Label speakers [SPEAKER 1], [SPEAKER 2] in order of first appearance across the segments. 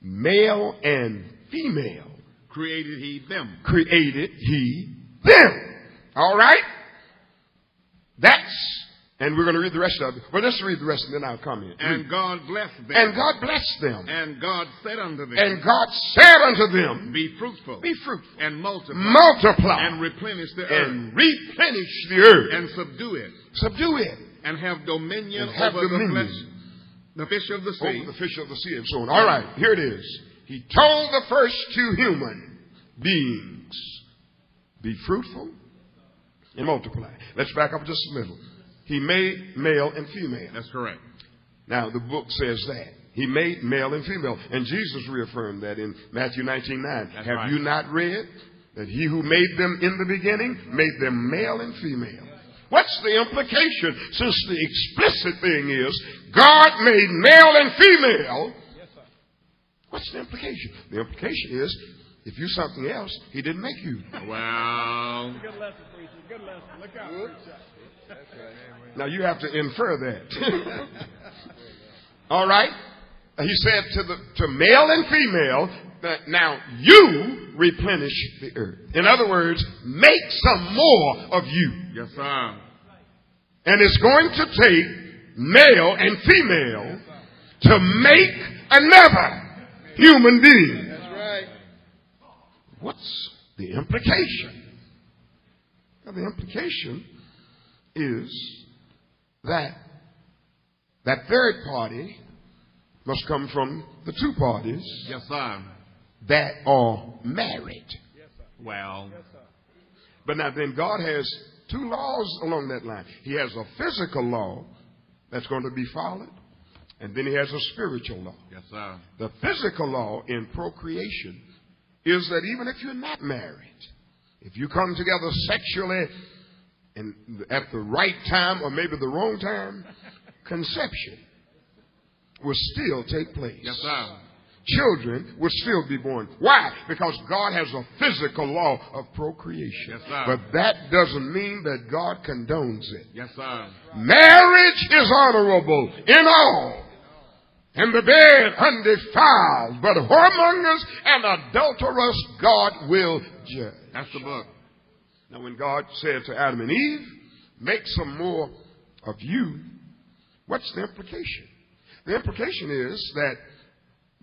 [SPEAKER 1] Male and female.
[SPEAKER 2] Created he them.
[SPEAKER 1] Created he them. All right? And we're going to read the rest of it. Well, let's read the rest and then I'll come in.
[SPEAKER 2] And God blessed them.
[SPEAKER 1] And God blessed them.
[SPEAKER 2] And God said unto them.
[SPEAKER 1] And God said unto them.
[SPEAKER 2] Be fruitful.
[SPEAKER 1] Be fruitful.
[SPEAKER 2] And multiply.
[SPEAKER 1] Multiply.
[SPEAKER 2] And replenish the earth.
[SPEAKER 1] And replenish the earth.
[SPEAKER 2] And subdue it.
[SPEAKER 1] Subdue it.
[SPEAKER 2] And have dominion
[SPEAKER 1] over
[SPEAKER 2] the fish of the sea.
[SPEAKER 1] Over the fish of the sea and so on. All right, here it is. He told the first two human beings, be fruitful and multiply. Let's back up just a little. He made male and female.
[SPEAKER 2] That's correct.
[SPEAKER 1] Now, the book says that. He made male and female. And Jesus reaffirmed that in Matthew 19:9. Have right. You not read that he who made them in the beginning made them male and female? What's the implication? Since the explicit thing is God made male and female. Yes, sir. What's the implication? The implication is if you're something else, he didn't make you.
[SPEAKER 2] Well.
[SPEAKER 3] Good lesson, preacher. Good lesson. Look out, preacher. That's right.
[SPEAKER 1] Now you have to infer that. All right. He said to male and female, that now you replenish the earth. In other words, make some more of you.
[SPEAKER 2] Yes, sir.
[SPEAKER 1] And it's going to take male and female to make another human being.
[SPEAKER 3] That's right.
[SPEAKER 1] What's the implication? Well, the implication is that third party must come from the two parties.
[SPEAKER 2] Yes, sir.
[SPEAKER 1] That are married.
[SPEAKER 3] Yes, sir.
[SPEAKER 2] Well.
[SPEAKER 3] Yes, sir.
[SPEAKER 1] But now then God has two laws along that line. He has a physical law that's going to be followed. And then he has a spiritual law.
[SPEAKER 2] Yes, sir.
[SPEAKER 1] The physical law in procreation is that even if you're not married, if you come together sexually and at the right time or maybe the wrong time, conception will still take place.
[SPEAKER 2] Yes, sir.
[SPEAKER 1] Children will still be born. Why? Because God has a physical law of procreation.
[SPEAKER 2] Yes, sir.
[SPEAKER 1] But that doesn't mean that God condones it.
[SPEAKER 2] Yes, sir.
[SPEAKER 1] Marriage is honorable in all, and the bed undefiled, but whoremongers and adulterers God will judge.
[SPEAKER 2] That's the book.
[SPEAKER 1] Now, when God said to Adam and Eve, make some more of you, what's the implication? The implication is that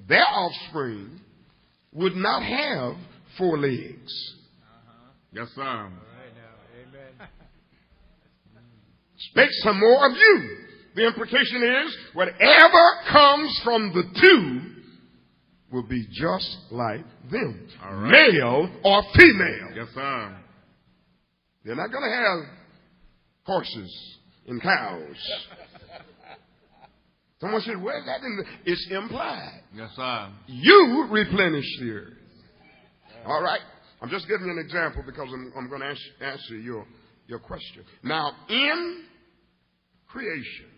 [SPEAKER 1] their offspring would not have 4 legs.
[SPEAKER 2] Yes, sir.
[SPEAKER 3] All right now. Amen.
[SPEAKER 1] Make some more of you. The implication is whatever comes from the two will be just like them.
[SPEAKER 2] All right.
[SPEAKER 1] Male or female.
[SPEAKER 2] Yes, sir.
[SPEAKER 1] They're not going to have horses and cows. Someone said, where's that in the... It's implied.
[SPEAKER 2] Yes, sir.
[SPEAKER 1] You replenish the earth. All right? I'm just giving you an example because I'm going to answer your question. Now, in creation,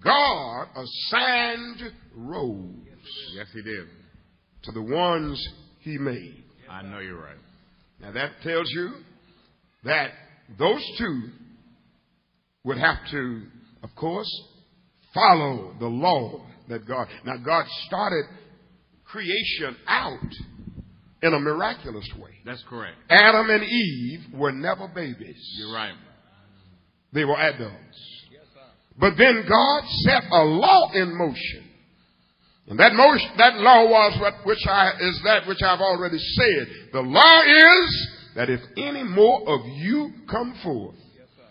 [SPEAKER 1] God assigned roles.
[SPEAKER 2] Yes, he did.
[SPEAKER 1] To the ones he made.
[SPEAKER 2] I know you're right.
[SPEAKER 1] Now, that tells you that those two would have to, of course, follow the law that God... Now, God started creation out in a miraculous way.
[SPEAKER 2] That's correct.
[SPEAKER 1] Adam and Eve were never babies.
[SPEAKER 2] You're right.
[SPEAKER 1] They were adults. Yes, sir. But then God set a law in motion. And that law was which I've already said. The law is that if any more of you come forth, yes, sir,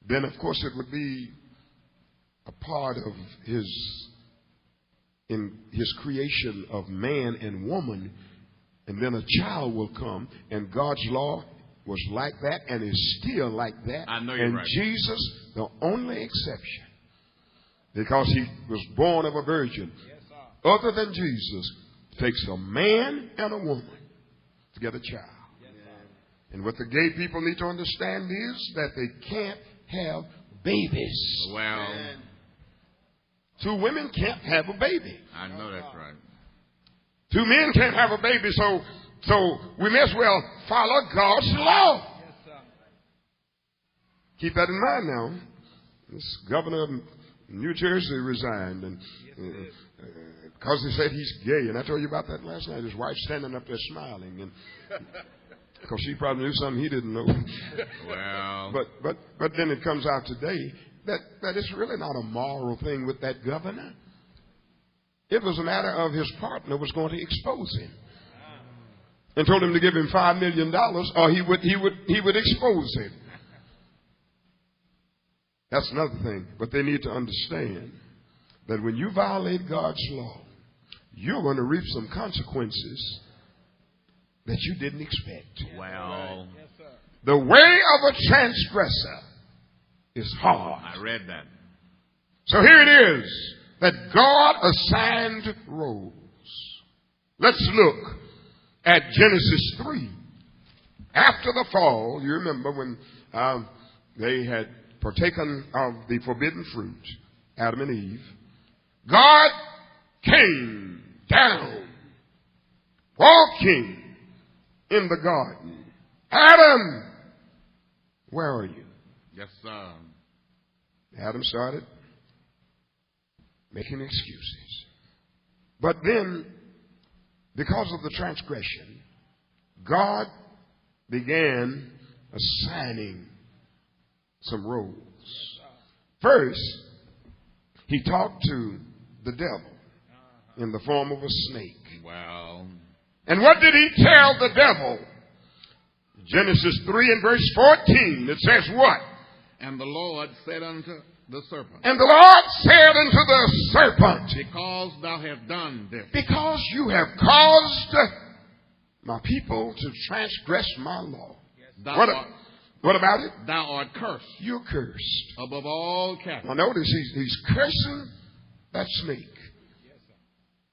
[SPEAKER 1] then of course it would be a part of in his creation of man and woman, and then a child will come, and God's law was like that and is still like that.
[SPEAKER 2] I know you're right.
[SPEAKER 1] And Jesus, the only exception, because he was born of a virgin, yes, other than Jesus, takes a man and a woman to get a child. Yes, and what the gay people need to understand is that they can't have babies.
[SPEAKER 2] Well,
[SPEAKER 1] 2 women can't have a baby.
[SPEAKER 2] I know that's right.
[SPEAKER 1] 2 men can't have a baby, so we may as well follow God's law.
[SPEAKER 3] Yes, sir.
[SPEAKER 1] Keep that in mind now. This governor of New Jersey resigned, and Because they said he's gay. And I told you about that last night. His wife standing up there smiling. And because she probably knew something he didn't know.
[SPEAKER 2] Well.
[SPEAKER 1] But then it comes out today that it's really not a moral thing with that governor. It was a matter of his partner was going to expose him. And told him to give him $5 million or he would expose him. That's another thing. But they need to understand that when you violate God's law, you're going to reap some consequences that you didn't expect.
[SPEAKER 2] Well.
[SPEAKER 1] The way of a transgressor is hard.
[SPEAKER 2] I read that.
[SPEAKER 1] So here it is that God assigned roles. Let's look at Genesis 3. After the fall, you remember when they had partaken of the forbidden fruit, Adam and Eve, God came down, walking in the garden. Adam, where are you?
[SPEAKER 2] Yes, sir.
[SPEAKER 1] Adam started making excuses. But then, because of the transgression, God began assigning some roles. First, he talked to the devil in the form of a snake.
[SPEAKER 2] Well.
[SPEAKER 1] And what did he tell the devil? Genesis 3 and verse 14. It says what?
[SPEAKER 2] And the Lord said unto the serpent.
[SPEAKER 1] And the Lord said unto the serpent.
[SPEAKER 2] Because thou hast done this.
[SPEAKER 1] Because you have caused my people to transgress my law. What about it?
[SPEAKER 2] Thou art cursed.
[SPEAKER 1] You're cursed.
[SPEAKER 2] Above all cattle.
[SPEAKER 1] Now notice he's cursing that snake.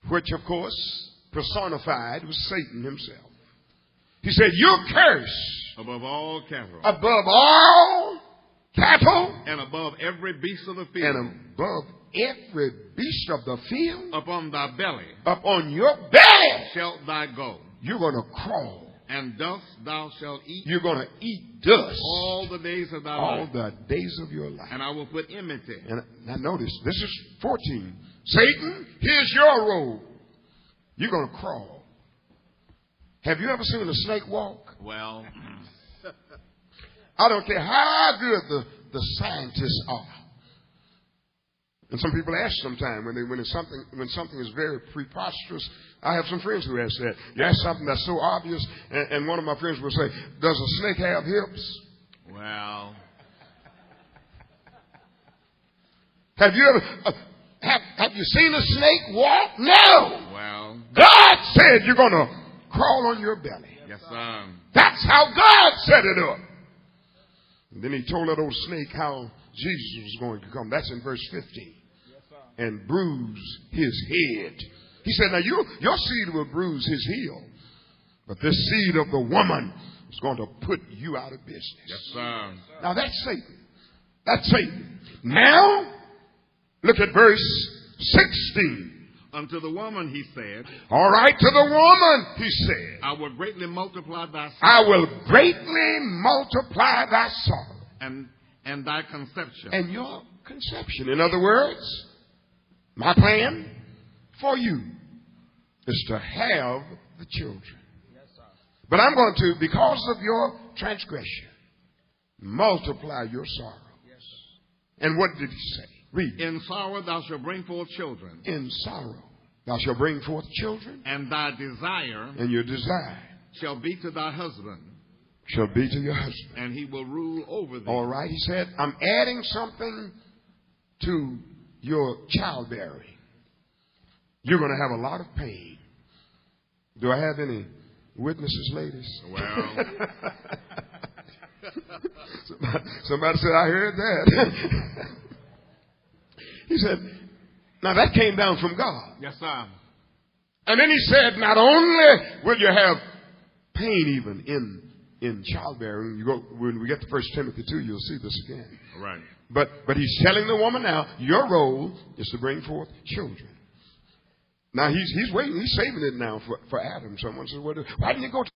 [SPEAKER 1] Which of course personified was Satan himself. He said, you're cursed.
[SPEAKER 2] Above all cattle.
[SPEAKER 1] Above all cattle.
[SPEAKER 2] And above every beast of the field.
[SPEAKER 1] And above every beast of the field.
[SPEAKER 2] Upon thy belly.
[SPEAKER 1] Upon your belly.
[SPEAKER 2] Shalt thou go.
[SPEAKER 1] You're going to crawl.
[SPEAKER 2] And dust thou shalt eat.
[SPEAKER 1] You're going to eat dust.
[SPEAKER 2] All the days of thy
[SPEAKER 1] all
[SPEAKER 2] life.
[SPEAKER 1] All the days of your life.
[SPEAKER 2] And I will put enmity.
[SPEAKER 1] And now notice, this is 14. Satan, here's your role. You're going to crawl. Have you ever seen a snake walk?
[SPEAKER 2] Well.
[SPEAKER 1] I don't care how good the scientists are. And some people ask sometimes when something is very preposterous. I have some friends who ask that. You ask something that's so obvious, and one of my friends will say, does a snake have hips?
[SPEAKER 2] Well.
[SPEAKER 1] Have you ever have you seen a snake walk? No.
[SPEAKER 2] Well.
[SPEAKER 1] God said you're going to crawl on your belly.
[SPEAKER 2] Yes, sir.
[SPEAKER 1] That's how God set it up. And then he told that old snake how Jesus was going to come. That's in verse 15. Yes, and bruise his head. He said, now your seed will bruise his heel. But this seed of the woman is going to put you out of business.
[SPEAKER 2] Yes, sir.
[SPEAKER 1] Now that's Satan. That's Satan. Now, look at verse 16.
[SPEAKER 2] Unto the woman he said.
[SPEAKER 1] All right, to the woman he said.
[SPEAKER 2] I will greatly multiply thy sorrow.
[SPEAKER 1] I will greatly multiply thy sorrow.
[SPEAKER 2] And thy conception.
[SPEAKER 1] And your conception. In other words, my plan for you is to have the children. Yes, sir. But I'm going to, because of your transgression, multiply your sorrow. Yes. And what did he say? Read.
[SPEAKER 2] In sorrow thou shalt bring forth children.
[SPEAKER 1] In sorrow thou shalt bring forth children.
[SPEAKER 2] And thy desire.
[SPEAKER 1] And your desire.
[SPEAKER 2] Shall be to thy husband.
[SPEAKER 1] Shall be to your husband.
[SPEAKER 2] And he will rule over thee.
[SPEAKER 1] All right. He said, I'm adding something to your childbearing. You're going to have a lot of pain. Do I have any witnesses, ladies?
[SPEAKER 2] Well.
[SPEAKER 1] Somebody said, I heard that. He said, now that came down from God.
[SPEAKER 2] Yes, sir.
[SPEAKER 1] And then he said, not only will you have pain even in childbearing, when we get to 1 Timothy 2, you'll see this again.
[SPEAKER 2] Right.
[SPEAKER 1] But he's telling the woman now, your role is to bring forth children. Now he's waiting, he's saving it now for Adam. Someone says, why didn't you go to